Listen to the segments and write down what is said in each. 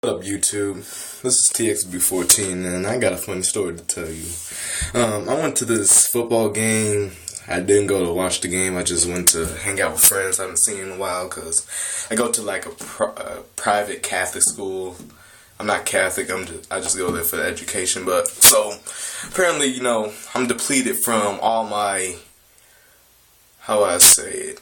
What up, YouTube? This is TXB14, and I got a funny story to tell you. I went to this football game. I didn't go to watch the game. I just went to hang out with friends I haven't seen in a while because I go to like a private Catholic school. I'm not Catholic. I just go there for the education. But so apparently, I'm depleted from all my, how do I say it,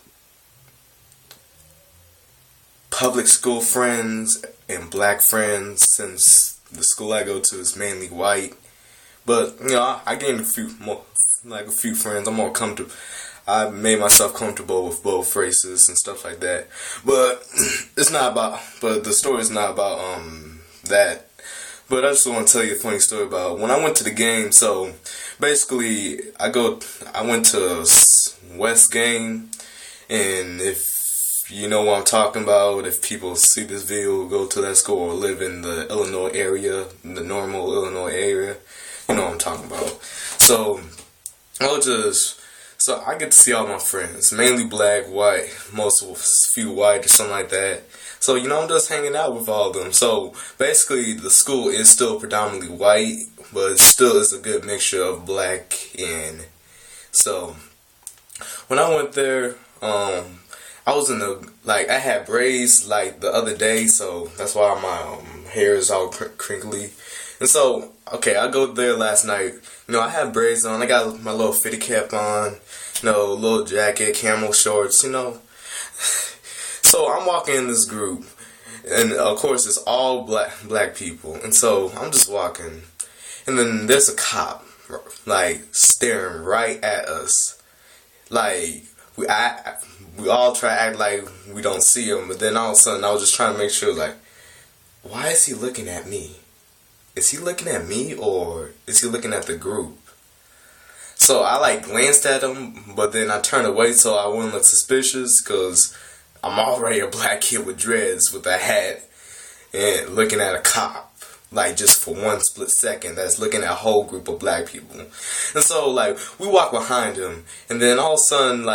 public school friends and black friends, since the school I go to is mainly white. But I gained a few friends. I'm more comfortable. I made myself comfortable with both races and stuff like that. But it's not about. But the story is not about that. But I just want to tell you a funny story about when I went to the game. So basically, I went to West game, and if you know what I'm talking about, if people see this video, go to that school or live in the Illinois area, the normal Illinois area, you know what I'm talking about. So I get to see all my friends, mainly black, white, few white or something like that. So I'm just hanging out with all of them. So basically, the school is still predominantly white, but it still is a good mixture of black and. So when I went there, I was I had braids like the other day, so that's why my hair is all crinkly. And so, okay, I go there last night. I had braids on. I got my little fitted cap on, little jacket, camel shorts, So I'm walking in this group, and of course it's all black people. And so I'm just walking, and then there's a cop, like, staring right at us. Like, we all try to act like we don't see him, but then all of a sudden I was just trying to make sure, like, why is he looking at me? Is he looking at me, or is he looking at the group? So I glanced at him, but then I turned away so I wouldn't look suspicious, because I'm already a black kid with dreads with a hat and looking at a cop, like, just for one split second, that's looking at a whole group of black people. And so, we walk behind him, and then all of a sudden,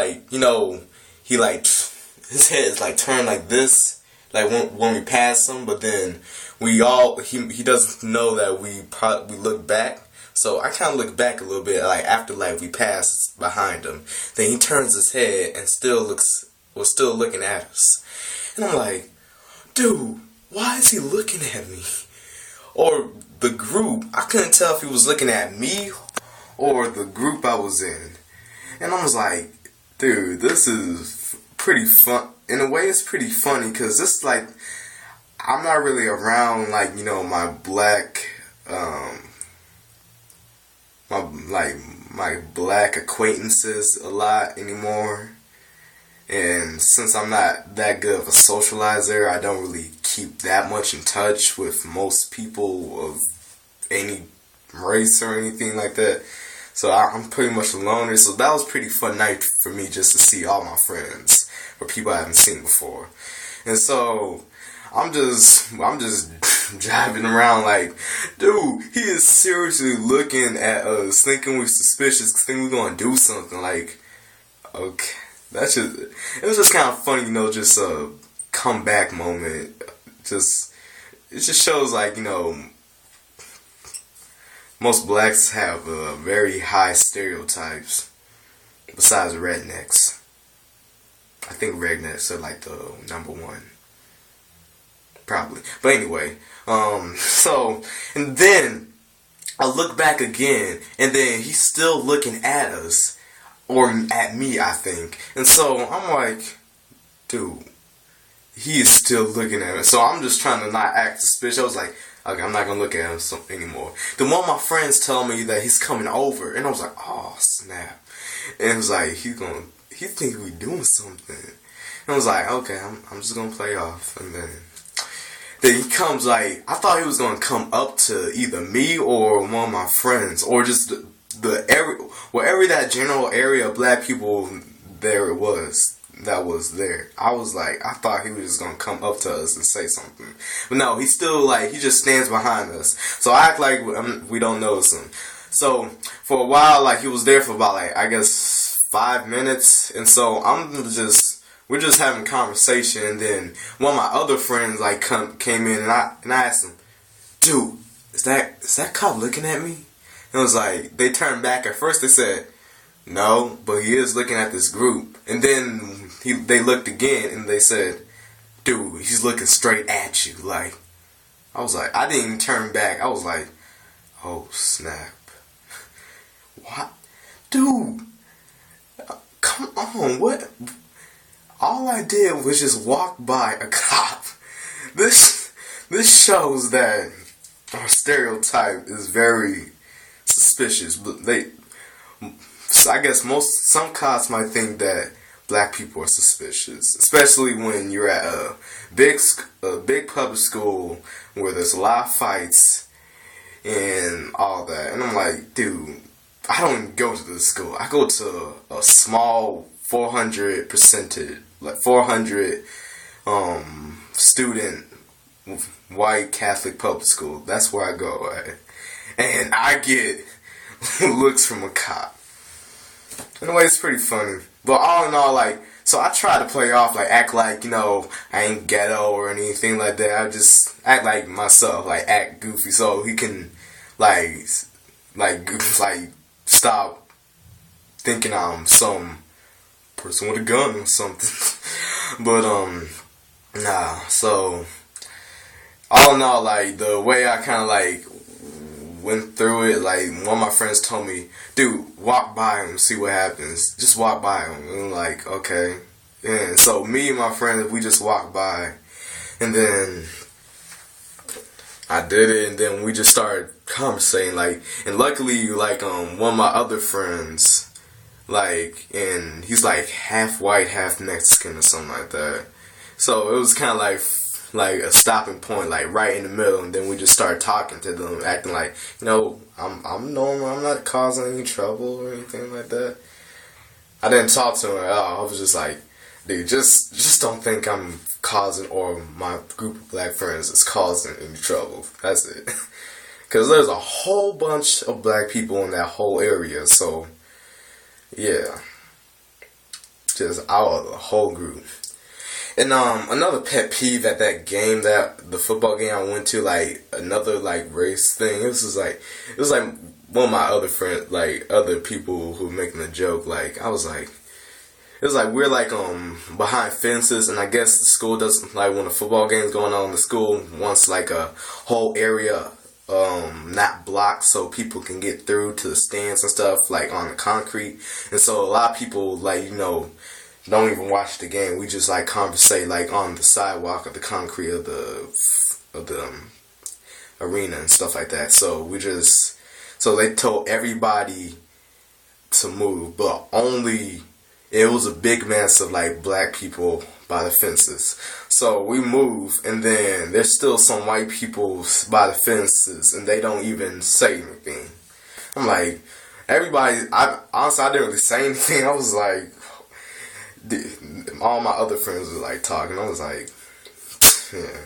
he, his head is, turned like this, when we pass him, but then he doesn't know that we look back. So I kind of look back a little bit, after, we pass behind him. Then he turns his head and was still looking at us. And I'm like, dude, why is he looking at me? Or the group, I couldn't tell if he was looking at me or the group I was in. And I was like, dude, this is pretty fun. In a way, it's pretty funny, because this I'm not really around, my black, my black acquaintances a lot anymore. And since I'm not that good of a socializer, I don't really keep that much in touch with most people of any race or anything like that. So I'm pretty much a loner. So that was a pretty fun night for me, just to see all my friends or people I haven't seen before. And so I'm just driving around like, dude, he is seriously looking at us, thinking we're suspicious, thinking we're gonna do something. Like, okay. It was just kind of funny, just a comeback moment. It just shows, most blacks have very high stereotypes, besides rednecks. I think rednecks are the number one, probably. But anyway, and then I look back again, and then he's still looking at us. Or at me, I think. And so I'm like, dude, he is still looking at me. So I'm just trying to not act suspicious. I was like, okay, I'm not going to look at him anymore. Then one of my friends tell me that he's coming over. And I was like, oh, snap. And it was like, he thinks we doing something. And I was like, okay, I'm just going to play off. And then he comes, I thought he was going to come up to either me or one of my friends. Or just wherever that general area of black people that was there. I thought he was just gonna come up to us and say something, but no, he still he just stands behind us. So I act like we don't notice him. So for a while, he was there for about I guess 5 minutes, and so I'm just we're just having conversation, and then one of my other friends like came in, and I asked him, dude, is that cop looking at me? And it was like, they turned back. At first they said, no, but he is looking at this group. And then they looked again, and they said, dude, he's looking straight at you. Like, I was like, I didn't even turn back. I was like, oh snap. What? Dude, come on, what? All I did was just walk by a cop. This shows that our stereotype is very suspicious. But I guess some cops might think that black people are suspicious, especially when you're at a big public school where there's a lot of fights and all that. And I'm like, dude, I don't even go to this school. I go to a small 400 student white Catholic public school. That's where I go at. And I get looks from a cop. In a way, it's pretty funny. But all in all, like, so I try to play off, like, act like, I ain't ghetto or anything like that. I just act like myself, like, act goofy so he can, like, stop thinking I'm some person with a gun or something. But, nah, so, all in all, like, the way I kind of, like, went through it, like, one of my friends told me, dude, walk by him, see what happens. Just walk by him. And I'm like, okay. And so me and my friends, we just walked by, and then I did it, and then we just started conversating, like, and luckily, like, one of my other friends, like, and he's like half white, half Mexican or something like that. So it was kind of like a stopping point, like right in the middle, and then we just started talking to them, acting like, I'm normal, I'm not causing any trouble or anything like that. I didn't talk to him at all. I was just like, dude, just don't think I'm causing, or my group of black friends is causing any trouble. That's it. Because there's a whole bunch of black people in that whole area, so yeah, just out of the whole group. And another pet peeve at that game, that the football game I went to, like another like race thing. It was like one of my other friends, like other people who were making a joke. Like I was like, it was like we're like behind fences, and I guess the school doesn't, like when the football game's going on, the school wants like a whole area not blocked so people can get through to the stands and stuff, like on the concrete. And so a lot of people, like, don't even watch the game. We just like conversate like on the sidewalk of the concrete of the arena and stuff like that. So they told everybody to move, but only it was a big mass of like black people by the fences. So we move, and then there's still some white people by the fences, and they don't even say anything. I'm like, everybody. Honestly, I didn't really say anything. I was like, all my other friends were like talking. I was like, yeah.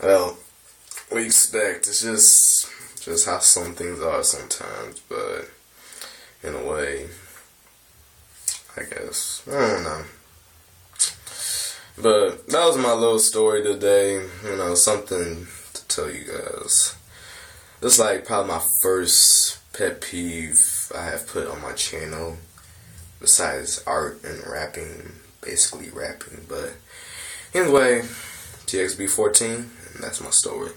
Well, we expect. It's just how some things are sometimes, but in a way, I guess. I don't know. But that was my little story today. Something to tell you guys. It's like probably my first pet peeve I have put on my channel, besides art and rapping, basically rapping. But anyway, TXB14, and that's my story.